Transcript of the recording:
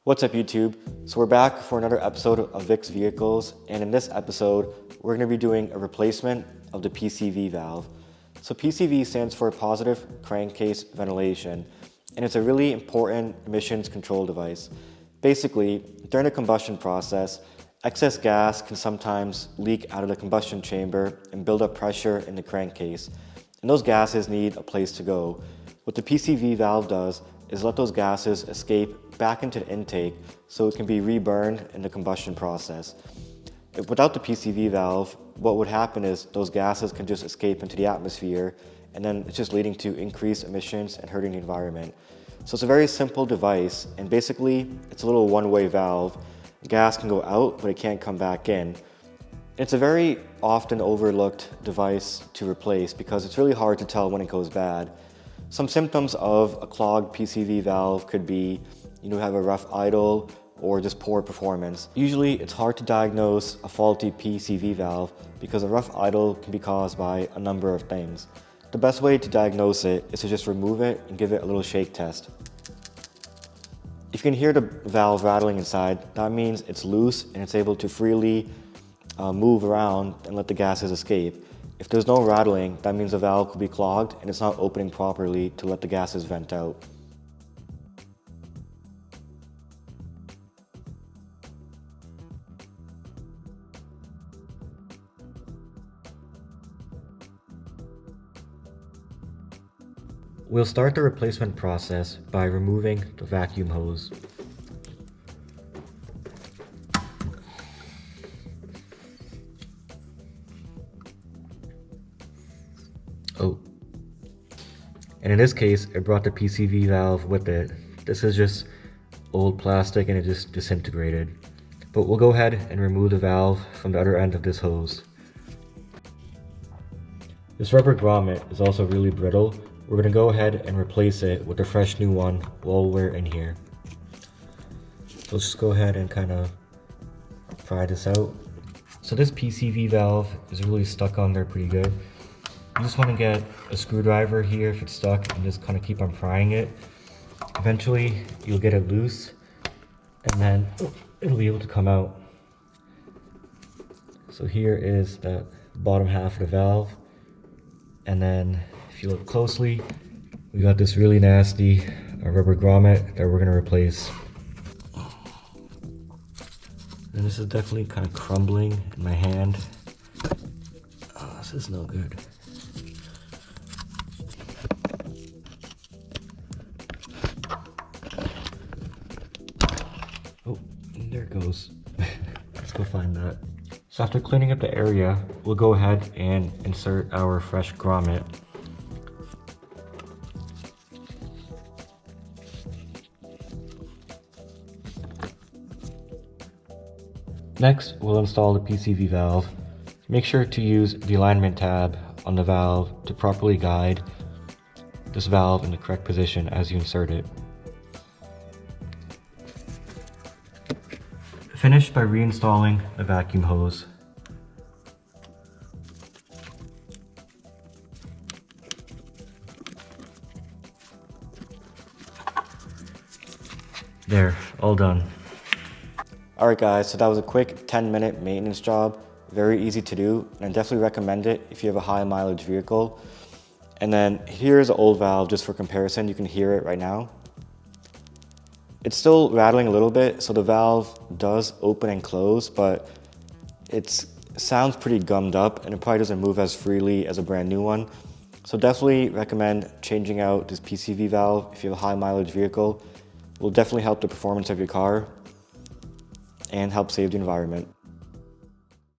What's up YouTube? So we're back for another episode of VIX Vehicles, and in this episode we're going to be doing a replacement of the PCV valve. So PCV stands for positive crankcase ventilation, and it's a really important emissions control device. Basically, during the combustion process, excess gas can sometimes leak out of the combustion chamber and build up pressure in the crankcase, and those gases need a place to go. What the PCV valve does is let those gases escape back into the intake so it can be reburned in the combustion process. Without the PCV valve, what would happen is those gases can just escape into the atmosphere, and then it's just leading to increased emissions and hurting the environment. So it's a very simple device, and basically it's a little one-way valve. Gas can go out, but it can't come back in. It's a very often overlooked device to replace because it's really hard to tell when it goes bad. Some symptoms of a clogged PCV valve could be you have a rough idle or just poor performance. Usually it's hard to diagnose a faulty PCV valve because a rough idle can be caused by a number of things. The best way to diagnose it is to just remove it and give it a little shake test. If you can hear the valve rattling inside, that means it's loose and it's able to freely move around and let the gases escape. If there's no rattling, that means the valve could be clogged and it's not opening properly to let the gases vent out. We'll start the replacement process by removing the vacuum hose. And in this case, it brought the PCV valve with it. This is just old plastic and it just disintegrated. But we'll go ahead and remove the valve from the other end of this hose. This rubber grommet is also really brittle. We're going to go ahead and replace it with a fresh new one while we're in here. So let's just go ahead and kind of pry this out. So this PCV valve is really stuck on there pretty good. You just want to get a screwdriver here if it's stuck and just kind of keep on prying it. Eventually you'll get it loose and then it'll be able to come out. So here is the bottom half of the valve, and then if you look closely, we got this really nasty rubber grommet that we're going to replace. And this is definitely kind of crumbling in my hand. Oh, this is no good. Oh, there it goes. Let's go find that. So after cleaning up the area, we'll go ahead and insert our fresh grommet. Next, we'll install the PCV valve. Make sure to use the alignment tab on the valve to properly guide this valve in the correct position as you insert it. Finish by reinstalling the vacuum hose. There, all done. Alright guys, so that was a quick 10-minute maintenance job. Very easy to do, and I definitely recommend it if you have a high mileage vehicle. And then here's an old valve just for comparison. You can hear it right now. It's still rattling a little bit, so the valve does open and close, but it sounds pretty gummed up and it probably doesn't move as freely as a brand new one. So definitely recommend changing out this PCV valve if you have a high mileage vehicle. It will definitely help the performance of your car and help save the environment.